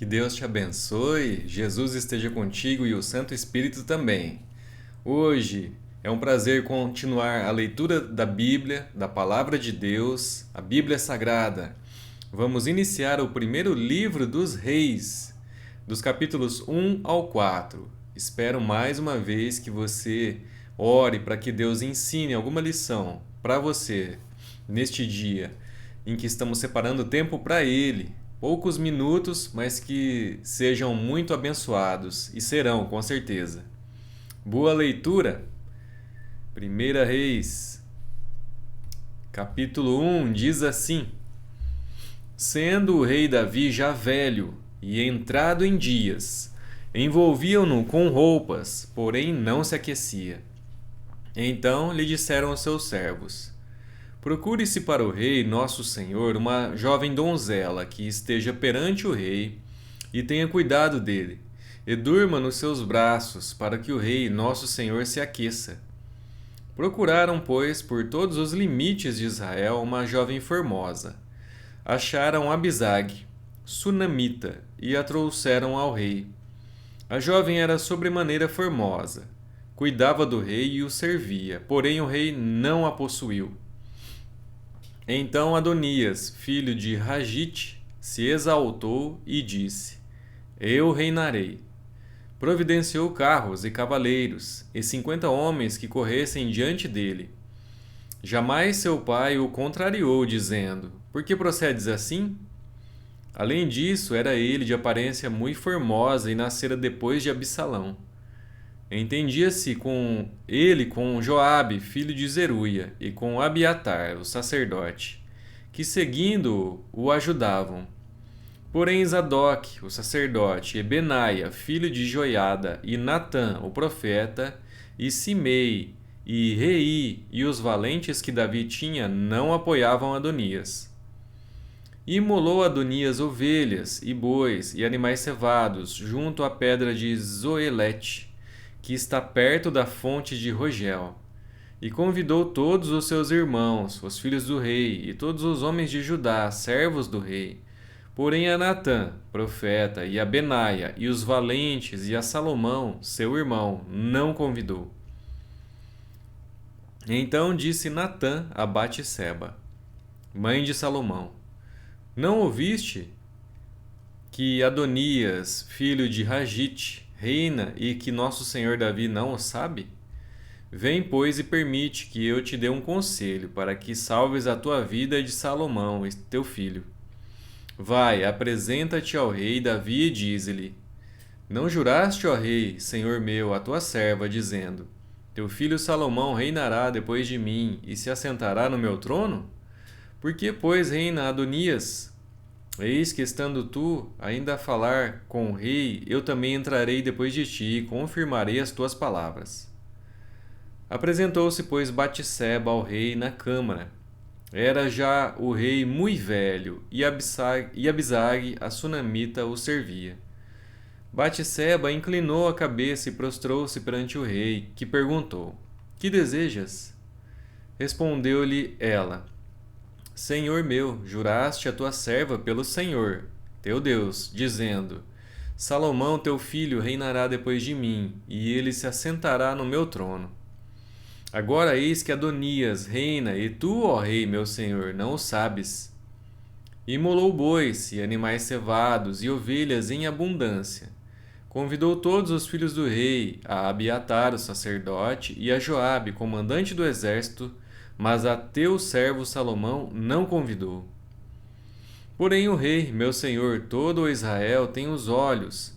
Deus te abençoe, Jesus esteja contigo e o Santo Espírito também. Hoje é um prazer continuar a leitura da Bíblia, da Palavra de Deus, a Bíblia Sagrada. Vamos iniciar o primeiro livro dos Reis, dos capítulos 1 ao 4. Espero mais uma vez que você ore para que Deus ensine alguma lição para você neste dia em que estamos separando tempo para Ele. Poucos minutos, mas que sejam muito abençoados, e serão, com certeza. Boa leitura! 1 Reis, capítulo 1, diz assim: Sendo o rei Davi já velho e entrado em dias, envolviam-no com roupas, porém não se aquecia. Então lhe disseram os seus servos: Procure-se para o rei, nosso senhor, uma jovem donzela que esteja perante o rei e tenha cuidado dele, e durma nos seus braços, para que o rei, nosso senhor, se aqueça. Procuraram, pois, por todos os limites de Israel uma jovem formosa. Acharam Abisag, sunamita, e a trouxeram ao rei. A jovem era sobremaneira formosa. Cuidava do rei e o servia, porém o rei não a possuiu. Então Adonias, filho de Hagite, se exaltou e disse: Eu reinarei. Providenciou carros e cavaleiros, e 50 homens que corressem diante dele. Jamais seu pai o contrariou, dizendo: Por que procedes assim? Além disso, era ele de aparência muito formosa e nascera depois de Absalão. Entendia-se com ele com Joabe, filho de Zeruia, e com Abiatar, o sacerdote, que seguindo-o o ajudavam. Porém Zadok, o sacerdote, e Benaia, filho de Joiada, e Natã, o profeta, e Simei, e Rei, e os valentes que Davi tinha, não apoiavam Adonias. Imolou Adonias ovelhas, e bois, e animais cevados, junto à pedra de Zoelete, que está perto da fonte de Rogel, e convidou todos os seus irmãos, os filhos do rei, e todos os homens de Judá, servos do rei. Porém a Natã, profeta, e a Benaia, e os valentes, e a Salomão, seu irmão, não convidou. Então disse Natã a Batseba, mãe de Salomão: Não ouviste que Adonias, filho de Hagite, reina e que nosso senhor Davi não o sabe? Vem, pois, e permite que eu te dê um conselho, para que salves a tua vida de Salomão, teu filho. Vai, apresenta-te ao rei Davi e dize-lhe: Não juraste, ó rei, senhor meu, a tua serva, dizendo: Teu filho Salomão reinará depois de mim e se assentará no meu trono? Por que, pois, reina Adonias? Eis que, estando tu ainda a falar com o rei, eu também entrarei depois de ti e confirmarei as tuas palavras. Apresentou-se, pois, Batseba ao rei na câmara. Era já o rei muito velho, e Abisag, a sunamita, o servia. Batseba inclinou a cabeça e prostrou-se perante o rei, que perguntou: Que desejas? Respondeu-lhe ela: Senhor meu, juraste a tua serva pelo Senhor, teu Deus, dizendo: Salomão, teu filho, reinará depois de mim, e ele se assentará no meu trono. Agora eis que Adonias reina, e tu, ó rei, meu senhor, não o sabes. Imolou bois e animais cevados e ovelhas em abundância. Convidou todos os filhos do rei, a Abiatar, o sacerdote, e a Joabe, comandante do exército, mas a teu servo Salomão não convidou. Porém o rei, meu senhor, todo o Israel tem os olhos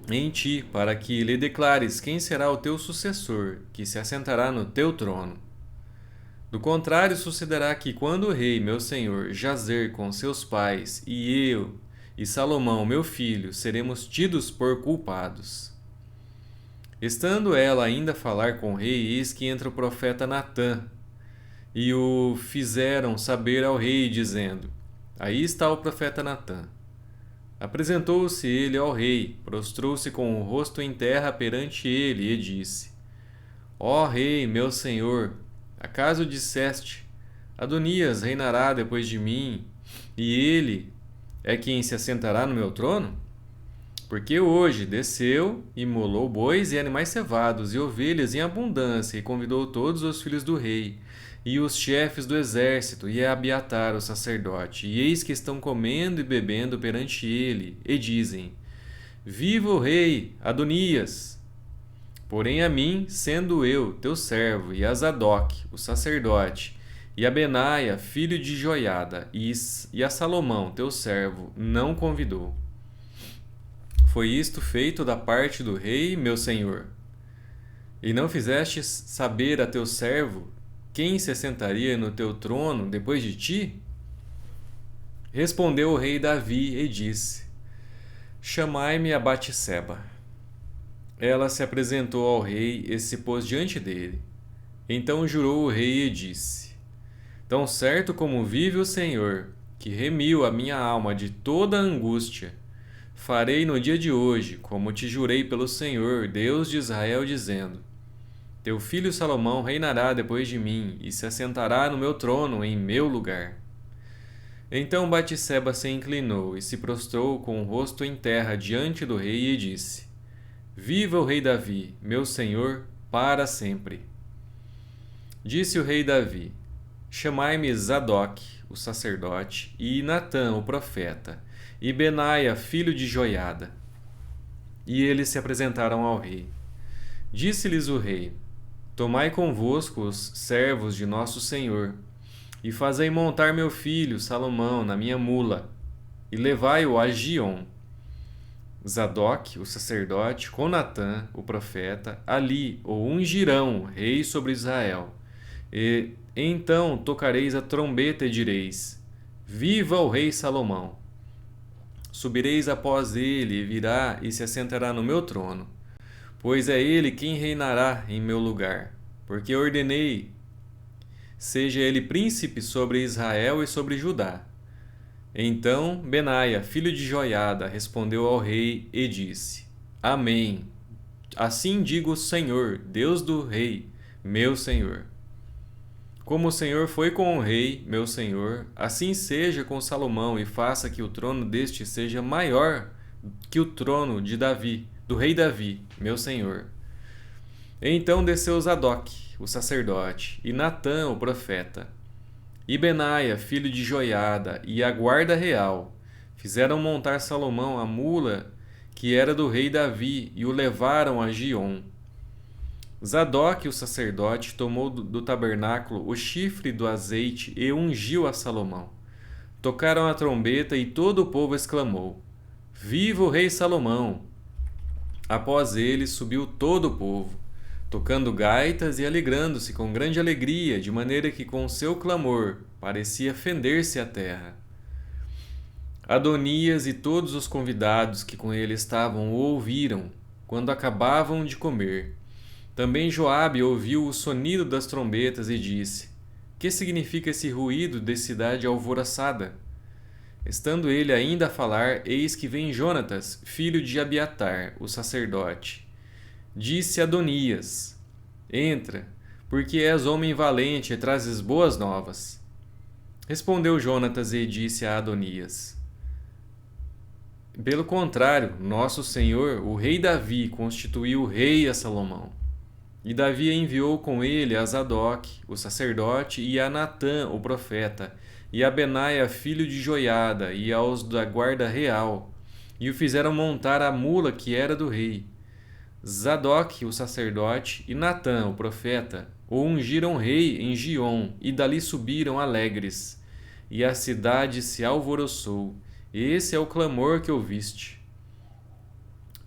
em ti, para que lhe declares quem será o teu sucessor, que se assentará no teu trono. Do contrário, sucederá que, quando o rei, meu senhor, jazer com seus pais, e eu, e Salomão, meu filho, seremos tidos por culpados. Estando ela ainda a falar com o rei, eis que entra o profeta Natã, e o fizeram saber ao rei, dizendo: Aí está o profeta Natã. Apresentou-se ele ao rei, prostrou-se com o rosto em terra perante ele, e disse: Ó rei, meu senhor, acaso disseste: Adonias reinará depois de mim, e ele é quem se assentará no meu trono? Porque hoje desceu, imolou bois e animais cevados e ovelhas em abundância, e convidou todos os filhos do rei, e os chefes do exército, e a Abiatar, o sacerdote, e eis que estão comendo e bebendo perante ele, e dizem: Viva o rei Adonias! Porém a mim, sendo eu teu servo, e a Zadok, o sacerdote, e a Benaia, filho de Joiada, e a Salomão, teu servo, não convidou. Foi isto feito da parte do rei, meu senhor? E não fizestes saber a teu servo quem se assentaria no teu trono depois de ti? Respondeu o rei Davi e disse: Chamai-me a Batseba. Ela se apresentou ao rei e se pôs diante dele. Então jurou o rei e disse: Tão certo como vive o Senhor, que remiu a minha alma de toda a angústia, farei no dia de hoje, como te jurei pelo Senhor, Deus de Israel, dizendo: Teu filho Salomão reinará depois de mim e se assentará no meu trono em meu lugar. Então Batseba se inclinou e se prostrou com o rosto em terra diante do rei e disse: Viva o rei Davi, meu senhor, para sempre. Disse o rei Davi: Chamai-me Zadok, o sacerdote, e Natã, o profeta, e Benaia, filho de Joiada. E eles se apresentaram ao rei. Disse-lhes o rei: Tomai convosco os servos de nosso senhor, e fazei montar meu filho Salomão na minha mula, e levai-o a Giom. Zadok, o sacerdote, com Natã, o profeta, ali o ungirão rei sobre Israel. E então tocareis a trombeta e direis: Viva o rei Salomão! Subireis após ele, e virá e se assentará no meu trono, pois é ele quem reinará em meu lugar, porque ordenei, seja ele príncipe sobre Israel e sobre Judá. Então Benaia, filho de Joiada, respondeu ao rei e disse: Amém. Assim digo o Senhor, Deus do rei, meu senhor. Como o Senhor foi com o rei, meu senhor, assim seja com Salomão, e faça que o trono deste seja maior que o trono de Davi, do rei Davi, meu senhor. Então desceu Zadok, o sacerdote, e Natã, o profeta, e Benaia, filho de Joiada, e a guarda real, fizeram montar Salomão a mula que era do rei Davi, e o levaram a Giom. Zadok, o sacerdote, tomou do tabernáculo o chifre do azeite e ungiu a Salomão. Tocaram a trombeta e todo o povo exclamou: Viva o rei Salomão! Após ele subiu todo o povo, tocando gaitas e alegrando-se com grande alegria, de maneira que com seu clamor parecia fender-se a terra. Adonias e todos os convidados que com ele estavam o ouviram, quando acabavam de comer. Também Joabe ouviu o sonido das trombetas e disse: Que significa esse ruído de cidade alvoroçada? Estando ele ainda a falar, eis que vem Jonatas, filho de Abiatar, o sacerdote. Disse Adonias: Entra, porque és homem valente e trazes boas novas. Respondeu Jonatas e disse a Adonias: Pelo contrário, nosso senhor, o rei Davi, constituiu rei a Salomão. E Davi enviou com ele a Zadok, o sacerdote, e a Natã, o profeta, e a Benaia, filho de Joiada, e aos da guarda real, e o fizeram montar a mula que era do rei. Zadok, o sacerdote, e Natã, o profeta, o ungiram rei em Giom, e dali subiram alegres. E a cidade se alvoroçou. Esse é o clamor que ouviste.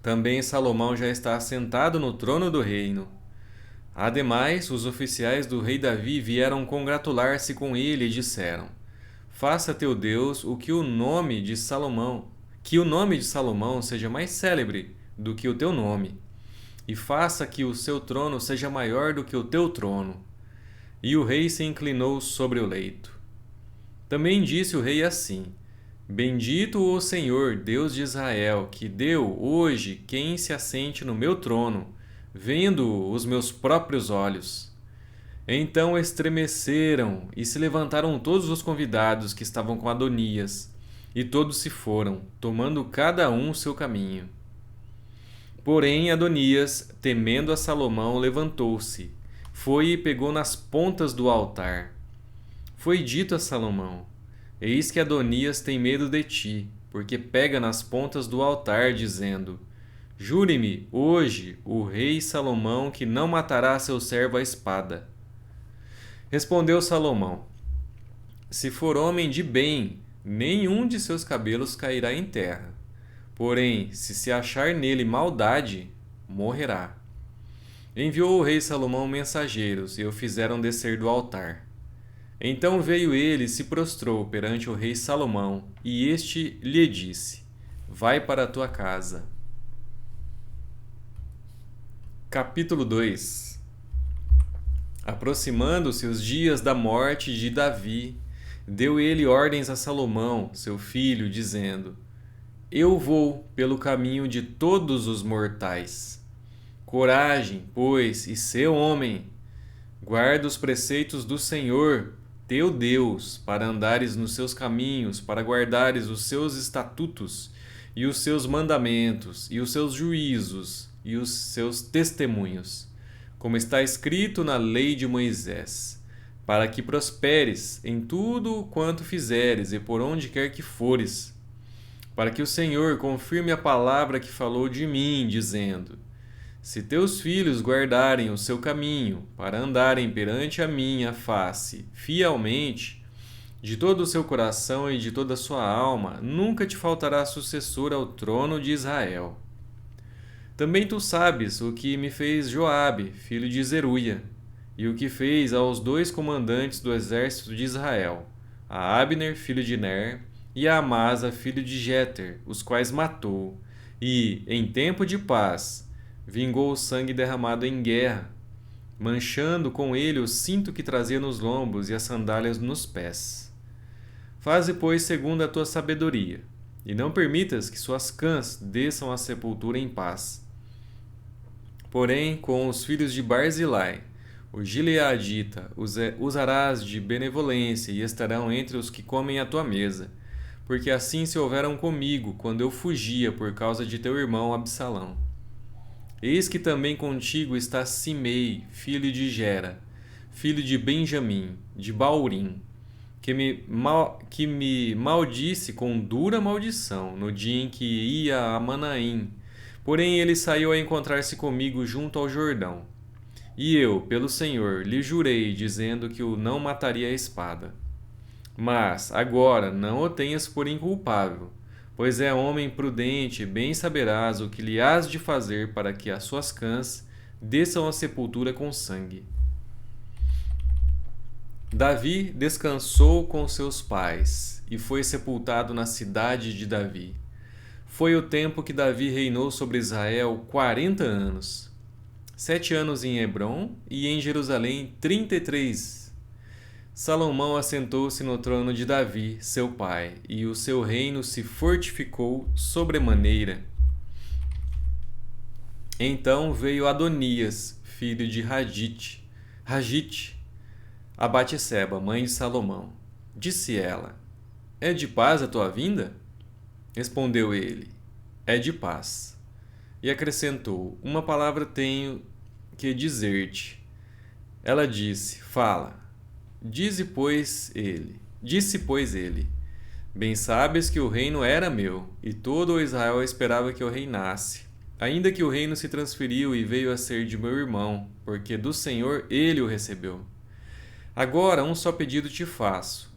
Também Salomão já está assentado no trono do reino. Ademais, os oficiais do rei Davi vieram congratular-se com ele e disseram: Faça teu Deus que o nome de Salomão seja mais célebre do que o teu nome, e faça que o seu trono seja maior do que o teu trono. E o rei se inclinou sobre o leito. Também disse o rei assim: Bendito o Senhor, Deus de Israel, que deu hoje quem se assente no meu trono, vendo-o os meus próprios olhos. Então estremeceram e se levantaram todos os convidados que estavam com Adonias, E todos se foram, tomando cada um o seu caminho. Porém, Adonias, temendo a Salomão, levantou-se, foi e pegou nas pontas do altar. Foi dito a Salomão: Eis que Adonias tem medo de ti, porque pega nas pontas do altar, dizendo: Jure-me hoje o rei Salomão que não matará seu servo à espada. Respondeu Salomão: Se for homem de bem, nenhum de seus cabelos cairá em terra. Porém, se achar nele maldade, morrerá. Enviou o rei Salomão mensageiros e o fizeram descer do altar. Então veio ele e se prostrou perante o rei Salomão, e este lhe disse: Vai para a tua casa. Capítulo 2. Aproximando-se os dias da morte de Davi, deu ele ordens a Salomão, seu filho, dizendo: Eu vou pelo caminho de todos os mortais. Coragem, pois, e sê homem. Guarda os preceitos do Senhor, teu Deus, para andares nos seus caminhos, para guardares os seus estatutos, e os seus mandamentos, e os seus juízos, e os seus testemunhos, como está escrito na lei de Moisés, para que prosperes em tudo quanto fizeres e por onde quer que fores, para que o Senhor confirme a palavra que falou de mim, dizendo: Se teus filhos guardarem o seu caminho, para andarem perante a minha face fielmente, de todo o seu coração e de toda a sua alma, nunca te faltará sucessor ao trono de Israel. Também tu sabes o que me fez Joabe, filho de Zeruia, e o que fez aos 2 comandantes do exército de Israel, a Abner, filho de Ner, e a Amasa, filho de Jeter, os quais matou, e, em tempo de paz, vingou o sangue derramado em guerra, manchando com ele o cinto que trazia nos lombos e as sandálias nos pés. Faze, pois, segundo a tua sabedoria, e não permitas que suas cãs desçam à sepultura em paz. Porém, com os filhos de Barzilai, o gileadita, usarás de benevolência e estarão entre os que comem à tua mesa, porque assim se houveram comigo quando eu fugia por causa de teu irmão Absalão. Eis que também contigo está Simei, filho de Gera, filho de Benjamim, de Baurim, que me maldisse com dura maldição no dia em que ia a Manaim. Porém ele saiu a encontrar-se comigo junto ao Jordão. E eu, pelo Senhor, lhe jurei, dizendo que o não mataria a espada. Mas, agora, não o tenhas por inculpável, pois é homem prudente, e bem saberás o que lhe hás de fazer para que as suas cãs desçam à sepultura com sangue. Davi descansou com seus pais e foi sepultado na cidade de Davi. Foi o tempo que Davi reinou sobre Israel 40 anos. 7 anos em Hebrom e em Jerusalém 33. Salomão assentou-se no trono de Davi, seu pai, e o seu reino se fortificou sobremaneira. Então veio Adonias, filho de Ragite, a Batseba, mãe de Salomão. Disse ela: É de paz a tua vinda? Respondeu ele: É de paz. E acrescentou: Uma palavra tenho que dizer-te. Ela disse: Fala. Disse, pois, ele: Bem sabes que o reino era meu, e todo o Israel esperava que eu reinasse. Ainda que o reino se transferiu e veio a ser de meu irmão, porque do Senhor ele o recebeu. Agora um só pedido te faço: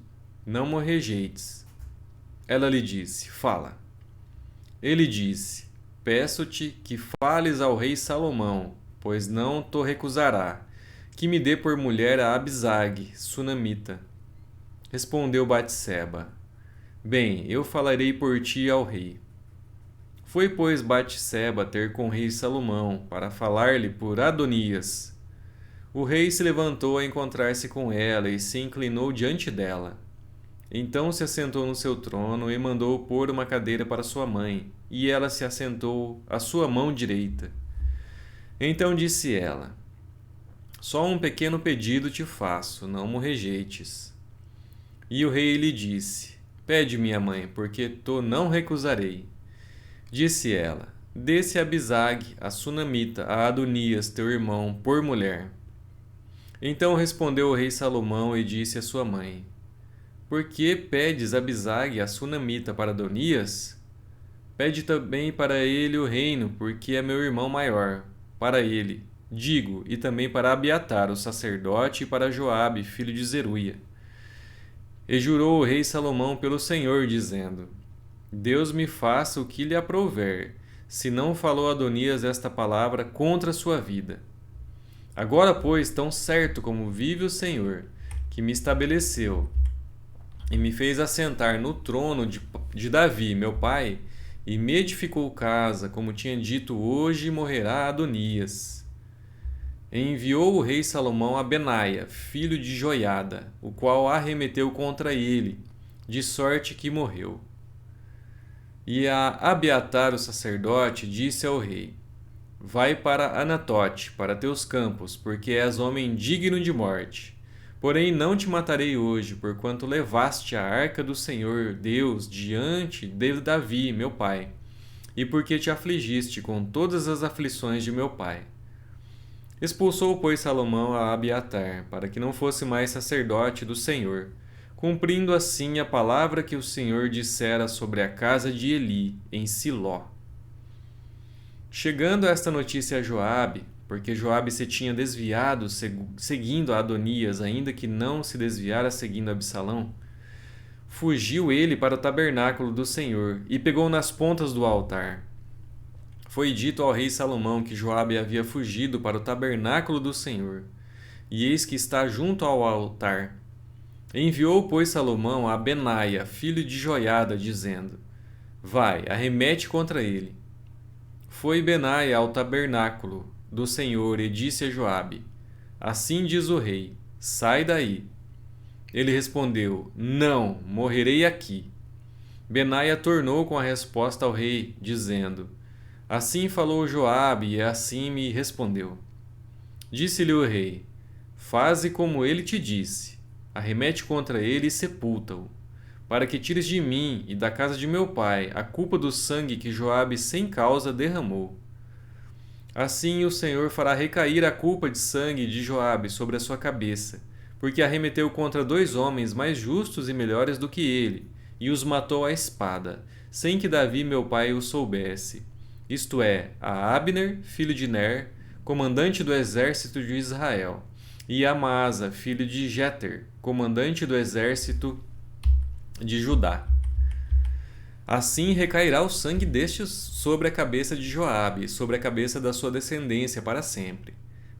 não me rejeites. Ela lhe disse: Fala. Ele disse: Peço-te que fales ao rei Salomão, pois não te recusará, que me dê por mulher a Abisag, sunamita. Respondeu Batseba: Bem, eu falarei por ti ao rei. Foi, pois, Batseba ter com o rei Salomão, para falar-lhe por Adonias. O rei se levantou a encontrar-se com ela e se inclinou diante dela. Então se assentou no seu trono e mandou pôr uma cadeira para sua mãe, e ela se assentou à sua mão direita. Então disse ela: Só um pequeno pedido te faço, não me rejeites. E o rei lhe disse: Pede, minha mãe, porque to não recusarei. Disse ela: Dê-se a Abisag, a sunamita, a Adonias, teu irmão, por mulher. Então respondeu o rei Salomão e disse à sua mãe: Por que pedes Abisag, a sunamita, para Adonias? Pede também para ele o reino, porque é meu irmão maior. Para ele, digo, e também para Abiatar, o sacerdote, e para Joabe, filho de Zeruia. E jurou o rei Salomão pelo Senhor, dizendo: Deus me faça o que lhe aprouver, se não falou Adonias esta palavra contra a sua vida. Agora, pois, tão certo como vive o Senhor, que me estabeleceu e me fez assentar no trono de Davi, meu pai, e me edificou casa, como tinha dito, hoje morrerá Adonias. E enviou o rei Salomão a Benaia, filho de Joiada, o qual arremeteu contra ele, de sorte que morreu. E a Abiatar, o sacerdote, disse ao rei: Vai para Anatote, para teus campos, porque és homem digno de morte. Porém não te matarei hoje, porquanto levaste a arca do Senhor Deus diante de Davi, meu pai, e porque te afligiste com todas as aflições de meu pai. Expulsou, pois, Salomão a Abiatar, para que não fosse mais sacerdote do Senhor, cumprindo assim a palavra que o Senhor dissera sobre a casa de Eli, em Siló. Chegando esta notícia a Joabe, porque Joabe se tinha desviado seguindo a Adonias, ainda que não se desviara seguindo Absalão, fugiu ele para o tabernáculo do Senhor e pegou nas pontas do altar. Foi dito ao rei Salomão que Joabe havia fugido para o tabernáculo do Senhor, e eis que está junto ao altar. Enviou, pois, Salomão a Benaia, filho de Joiada, dizendo: Vai, arremete contra ele. Foi Benaia ao tabernáculo do Senhor e disse a Joabe: Assim diz o rei: Sai daí. Ele respondeu: Não, morrerei aqui. Benaia tornou com a resposta ao rei, dizendo: Assim falou Joabe e assim me respondeu. Disse-lhe o rei: Faze como ele te disse. Arremete contra ele e sepulta-o, para que tires de mim e da casa de meu pai a culpa do sangue que Joabe sem causa derramou. Assim o Senhor fará recair a culpa de sangue de Joabe sobre a sua cabeça, porque arremeteu contra 2 homens mais justos e melhores do que ele, e os matou à espada, sem que Davi meu pai o soubesse. Isto é, a Abner, filho de Ner, comandante do exército de Israel, e a Amasa, filho de Jeter, comandante do exército de Judá. Assim recairá o sangue destes sobre a cabeça de Joabe, e sobre a cabeça da sua descendência para sempre.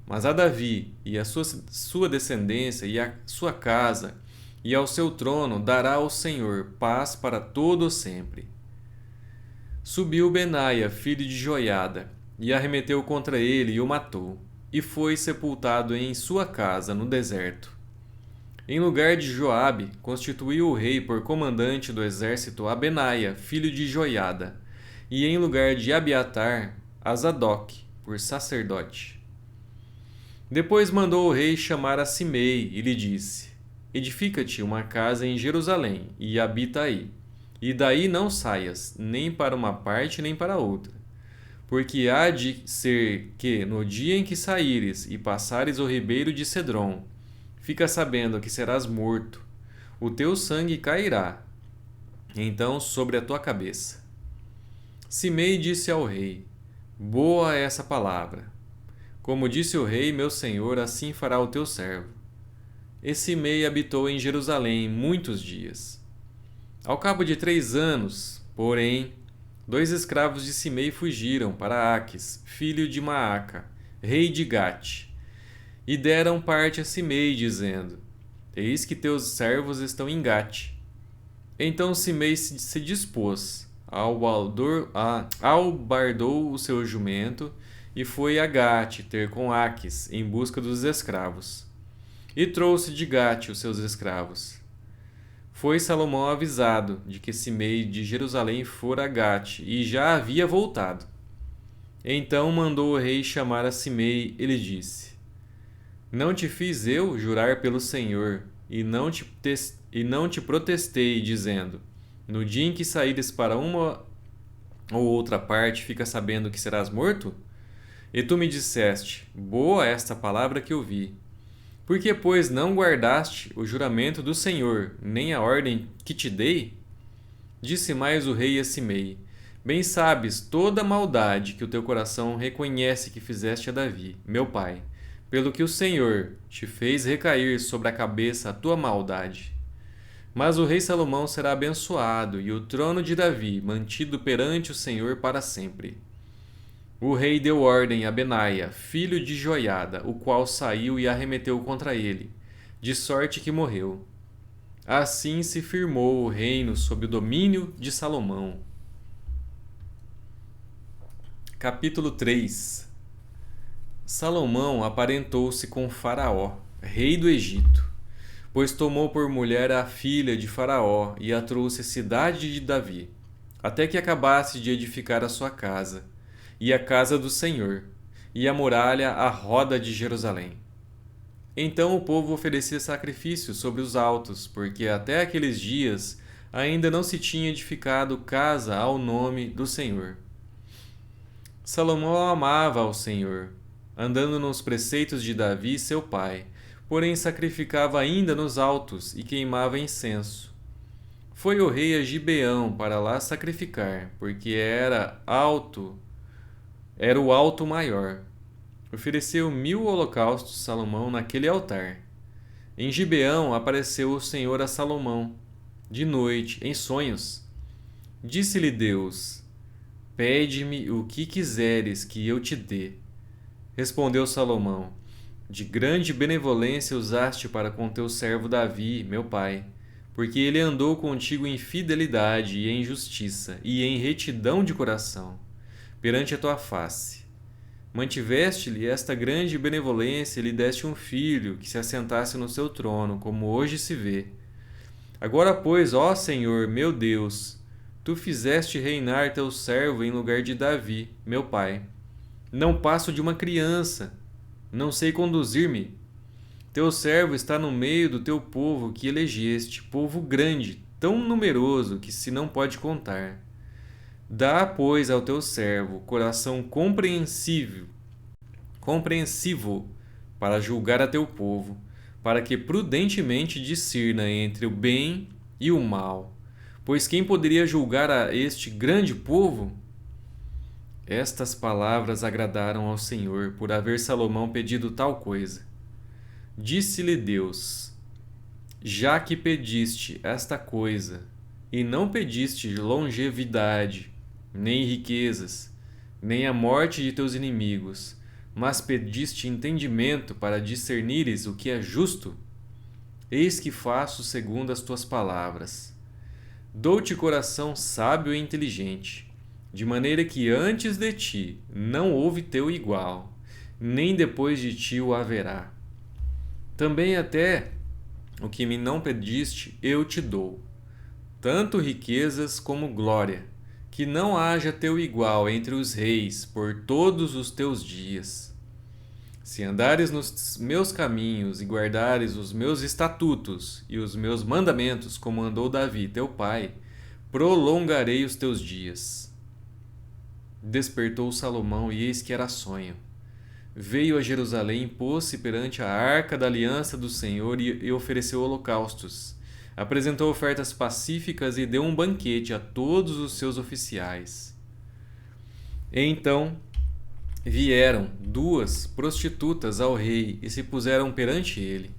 Mas a Davi e a sua descendência e a sua casa e ao seu trono dará o Senhor paz para todo sempre. Subiu Benaia, filho de Joiada, e arremeteu contra ele e o matou, e foi sepultado em sua casa no deserto. Em lugar de Joabe, constituiu o rei por comandante do exército a Benaia, filho de Joiada, e em lugar de Abiatar, a Zadok, por sacerdote. Depois mandou o rei chamar a Simei e lhe disse: Edifica-te uma casa em Jerusalém e habita aí, e daí não saias, nem para uma parte nem para outra. Porque há de ser que, no dia em que saíres e passares o ribeiro de Cedron, fica sabendo que serás morto, o teu sangue cairá, então sobre a tua cabeça. Simei disse ao rei: Boa é essa palavra. Como disse o rei, meu senhor, assim fará o teu servo. E Simei habitou em Jerusalém muitos dias. Ao cabo de 3 anos, porém, 2 escravos de Simei fugiram para Aques, filho de Maaca, rei de Gate, e deram parte a Simei, dizendo: Eis que teus servos estão em Gate. Então Simei se dispôs, albardou o seu jumento e foi a Gate ter com Aques em busca dos escravos. E trouxe de Gate os seus escravos. Foi Salomão avisado de que Simei de Jerusalém fora a Gate e já havia voltado. Então mandou o rei chamar a Simei e lhe disse: Não te fiz eu jurar pelo Senhor e não te protestei, dizendo: No dia em que saíres para uma ou outra parte, fica sabendo que serás morto? E tu me disseste: boa esta palavra que ouvi. Por que, pois, não guardaste o juramento do Senhor, nem a ordem que te dei? Disse mais o rei a Simei: bem sabes toda a maldade que o teu coração reconhece que fizeste a Davi, meu pai, pelo que o Senhor te fez recair sobre a cabeça a tua maldade. Mas o rei Salomão será abençoado, e o trono de Davi mantido perante o Senhor para sempre. O rei deu ordem a Benaia, filho de Joiada, o qual saiu e arremeteu contra ele, de sorte que morreu. Assim se firmou o reino sob o domínio de Salomão. Capítulo 3. Salomão aparentou-se com Faraó, rei do Egito, pois tomou por mulher a filha de Faraó e a trouxe à cidade de Davi, até que acabasse de edificar a sua casa, e a casa do Senhor, e a muralha à roda de Jerusalém. Então o povo oferecia sacrifícios sobre os altos, porque até aqueles dias ainda não se tinha edificado casa ao nome do Senhor. Salomão amava ao Senhor, andando nos preceitos de Davi, seu pai, porém sacrificava ainda nos altos e queimava incenso. Foi o rei a Gibeão para lá sacrificar, porque era o alto maior. Ofereceu 1000 holocaustos Salomão naquele altar. Em Gibeão apareceu o Senhor a Salomão, de noite, em sonhos. Disse-lhe Deus: pede-me o que quiseres que eu te dê. Respondeu Salomão: de grande benevolência usaste para com teu servo Davi, meu pai, porque ele andou contigo em fidelidade e em justiça e em retidão de coração, perante a tua face. Mantiveste-lhe esta grande benevolência e lhe deste um filho que se assentasse no seu trono, como hoje se vê. Agora, pois, ó Senhor, meu Deus, tu fizeste reinar teu servo em lugar de Davi, meu pai. Não passo de uma criança, não sei conduzir-me. Teu servo está no meio do teu povo que elegeste, povo grande, tão numeroso que se não pode contar. Dá, pois, ao teu servo coração compreensivo para julgar a teu povo, para que prudentemente discirna entre o bem e o mal. Pois quem poderia julgar a este grande povo? Estas palavras agradaram ao Senhor, por haver Salomão pedido tal coisa. Disse-lhe Deus: já que pediste esta coisa, e não pediste longevidade, nem riquezas, nem a morte de teus inimigos, mas pediste entendimento para discernires o que é justo, eis que faço segundo as tuas palavras. Dou-te coração sábio e inteligente, de maneira que antes de ti não houve teu igual, nem depois de ti o haverá. Também até o que me não pediste eu te dou, tanto riquezas como glória, que não haja teu igual entre os reis por todos os teus dias. Se andares nos meus caminhos e guardares os meus estatutos e os meus mandamentos, como andou Davi, teu pai, prolongarei os teus dias. Despertou Salomão, e eis que era sonho. Veio a Jerusalém, pôs-se perante a arca da aliança do Senhor e ofereceu holocaustos. Apresentou ofertas pacíficas e deu um banquete a todos os seus oficiais. Então vieram 2 prostitutas ao rei e se puseram perante ele.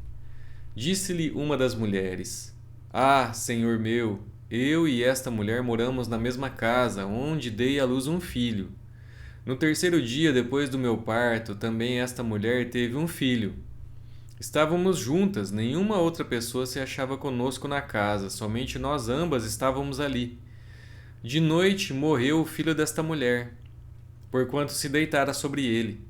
Disse-lhe uma das mulheres: ah, senhor meu, eu e esta mulher moramos na mesma casa, onde dei à luz um filho. No terceiro dia depois do meu parto, também esta mulher teve um filho. Estávamos juntas, nenhuma outra pessoa se achava conosco na casa, somente nós ambas estávamos ali. De noite morreu o filho desta mulher, porquanto se deitara sobre ele.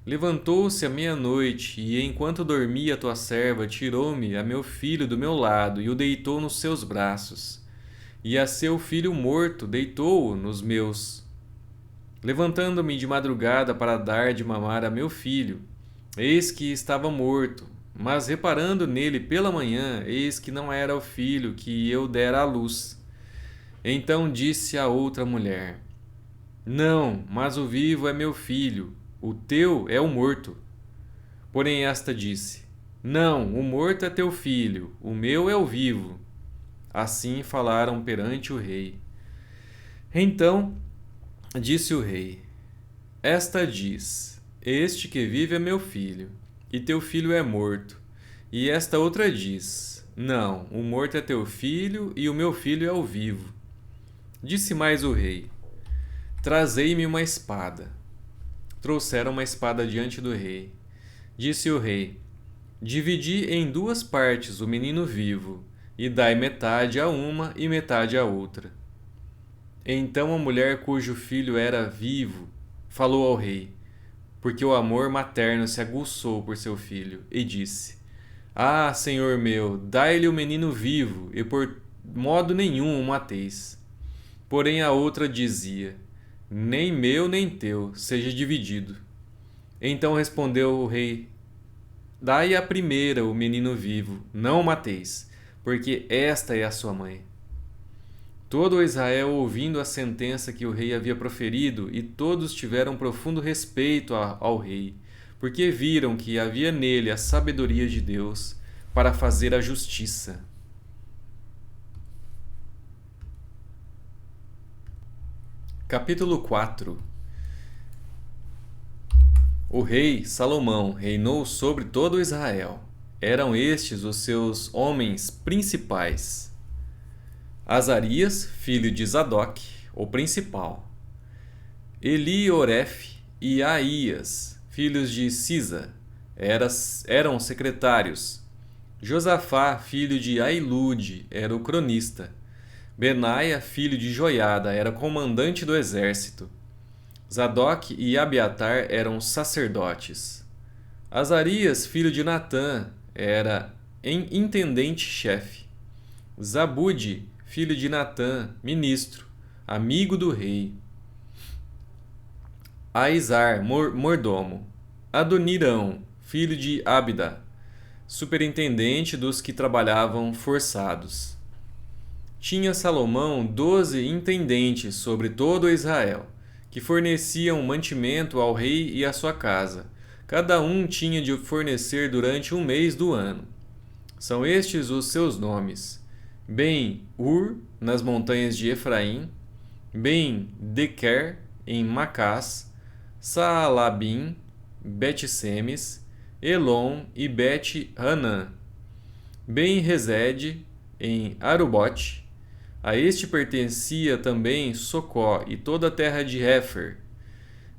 Levantou-se à meia-noite, e enquanto dormia tua serva, tirou-me a meu filho do meu lado e o deitou nos seus braços. E a seu filho morto deitou-o nos meus. Levantando-me de madrugada para dar de mamar a meu filho, eis que estava morto, mas reparando nele pela manhã, eis que não era o filho que eu dera à luz. Então disse a outra mulher: Não, mas o vivo é meu filho, o teu é o morto. Porém esta disse: Não, o morto é teu filho, o meu é o vivo. Assim falaram perante o rei. Então disse o rei: Esta diz: Este que vive é meu filho, e teu filho é morto. E esta outra diz: Não, o morto é teu filho, e o meu filho é o vivo. Disse mais o rei: Trazei-me uma espada. Trouxeram uma espada diante do rei. Disse o rei: Dividi em duas partes o menino vivo, e dai metade a uma e metade a outra. Então a mulher cujo filho era vivo falou ao rei, porque o amor materno se aguçou por seu filho, e disse: Ah, senhor meu, dai-lhe o menino vivo, e por modo nenhum o mateis. Porém a outra dizia: Nem meu nem teu, seja dividido. Então respondeu o rei: Dai à primeira o menino vivo, não o mateis, porque esta é a sua mãe. Todo Israel, ouvindo a sentença que o rei havia proferido, e todos tiveram profundo respeito ao rei, porque viram que havia nele a sabedoria de Deus para fazer a justiça. Capítulo 4. O rei Salomão reinou sobre todo Israel. Eram estes os seus homens principais: Azarias, filho de Zadok, o principal; Elioref e Aías, filhos de Sisa, eram secretários; Josafá, filho de Ailude, era o cronista; Benaia, filho de Joiada, era comandante do exército; Zadok e Abiatar eram sacerdotes; Azarias, filho de Natã, era intendente-chefe; Zabude, filho de Natã, ministro, amigo do rei; Aizar, mordomo; Adonirão, filho de Abida, superintendente dos que trabalhavam forçados. Tinha Salomão 12 intendentes sobre todo Israel, que forneciam mantimento ao rei e à sua casa. Cada um tinha de fornecer durante um mês do ano. São estes os seus nomes: Ben-Ur, nas montanhas de Efraim; Ben-Dequer, em Macás; Saalabim, Bet-Semes, Elon e Bet-Hanã; Ben-Resed, em Arubote. A este pertencia também Socó e toda a terra de Hefer.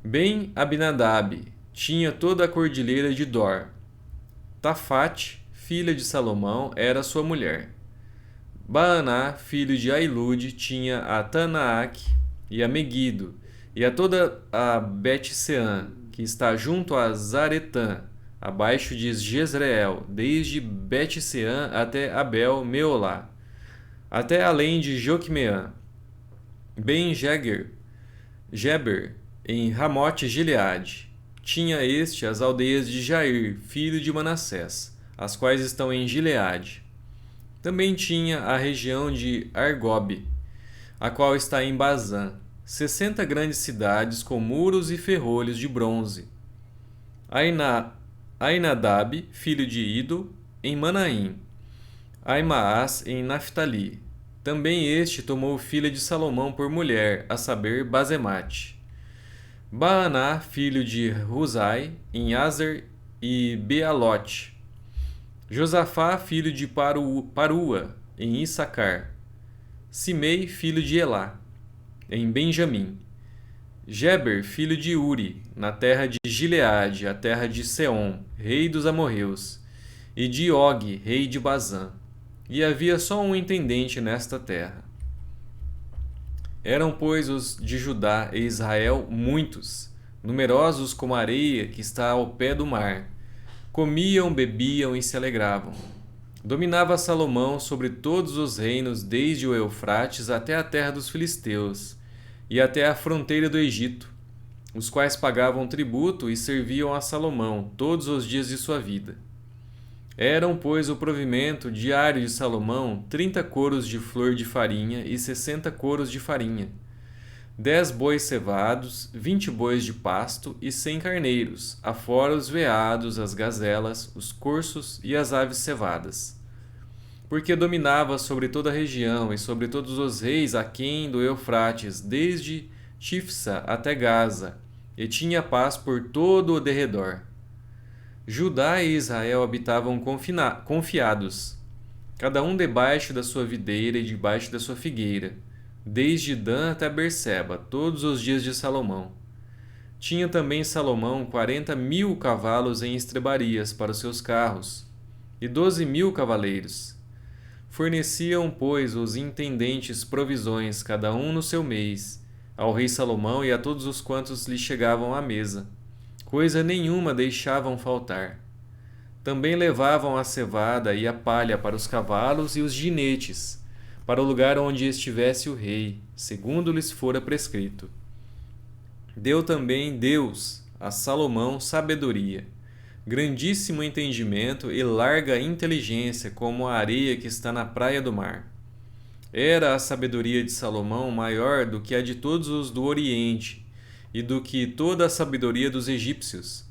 Ben-Abinadab tinha toda a cordilheira de Dor. Tafate, filha de Salomão, era sua mulher. Baaná, filho de Ailude, tinha a Tanaac e a Meguido, e a toda a Bet-Seã, que está junto a Zaretã, abaixo de Jezreel, desde Bet-Seã até Abel-Meolá, até além de Joquemeã. Ben-Jeger, em Ramote-Gileade, tinha este as aldeias de Jair, filho de Manassés, as quais estão em Gileade. Também tinha a região de Argobe, a qual está em Bazã, 60 grandes cidades com muros e ferrolhos de bronze. Ainadab, filho de Ido, em Manaim. Aimaas, em Naftali. Também este tomou filha de Salomão por mulher, a saber, Bazemate. Baaná, filho de Husai, em Azer e Bealote. Josafá, filho de Parua, em Issacar. Simei, filho de Elá, em Benjamim. Geber, filho de Uri, na terra de Gileade, a terra de Seom, rei dos amorreus, e de Og, rei de Bazã. E havia só um intendente nesta terra. Eram, pois, os de Judá e Israel muitos, numerosos como a areia que está ao pé do mar. Comiam, bebiam e se alegravam. Dominava Salomão sobre todos os reinos, desde o Eufrates até a terra dos filisteus, e até a fronteira do Egito, os quais pagavam tributo e serviam a Salomão todos os dias de sua vida. Eram, pois, o provimento diário de Salomão 30 coros de flor de farinha e 60 coros de farinha, 10 bois cevados, 20 bois de pasto e 100 carneiros, afora os veados, as gazelas, os corços e as aves cevadas. Porque dominava sobre toda a região e sobre todos os reis aquém do Eufrates, desde Tifsa até Gaza, e tinha paz por todo o derredor. Judá e Israel habitavam confiados, cada um debaixo da sua videira e debaixo da sua figueira, desde Dan até Berseba, todos os dias de Salomão. Tinha também Salomão 40.000 cavalos em estrebarias para os seus carros, e 12.000 cavaleiros. Forneciam, pois, os intendentes provisões, cada um no seu mês, ao rei Salomão e a todos os quantos lhe chegavam à mesa. Coisa nenhuma deixavam faltar. Também levavam a cevada e a palha para os cavalos e os jinetes, para o lugar onde estivesse o rei, segundo lhes fora prescrito. Deu também Deus a Salomão sabedoria, grandíssimo entendimento e larga inteligência, como a areia que está na praia do mar. Era a sabedoria de Salomão maior do que a de todos os do Oriente, e do que toda a sabedoria dos egípcios.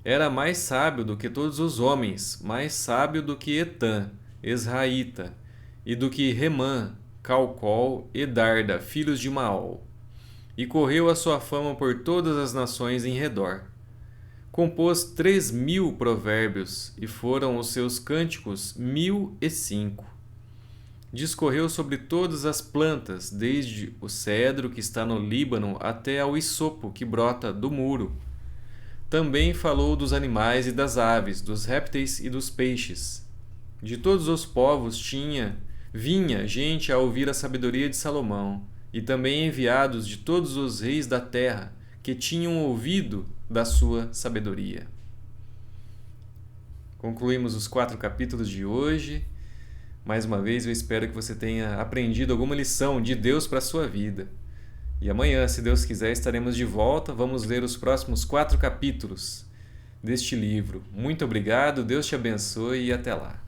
Era mais sábio do que todos os homens, mais sábio do que Etã, Esraíta, e do que Remã, Calcol e Darda, filhos de Maol. E correu a sua fama por todas as nações em redor. Compôs 3.000 provérbios, e foram os seus cânticos 1.005. Discorreu sobre todas as plantas, desde o cedro que está no Líbano até ao hisopo que brota do muro. Também falou dos animais e das aves, dos répteis e dos peixes. De todos os povos vinha gente a ouvir a sabedoria de Salomão, e também enviados de todos os reis da terra, que tinham ouvido da sua sabedoria. Concluímos os 4 capítulos de hoje. Mais uma vez, eu espero que você tenha aprendido alguma lição de Deus para a sua vida. E amanhã, se Deus quiser, estaremos de volta. Vamos ler os próximos 4 capítulos deste livro. Muito obrigado, Deus te abençoe e até lá.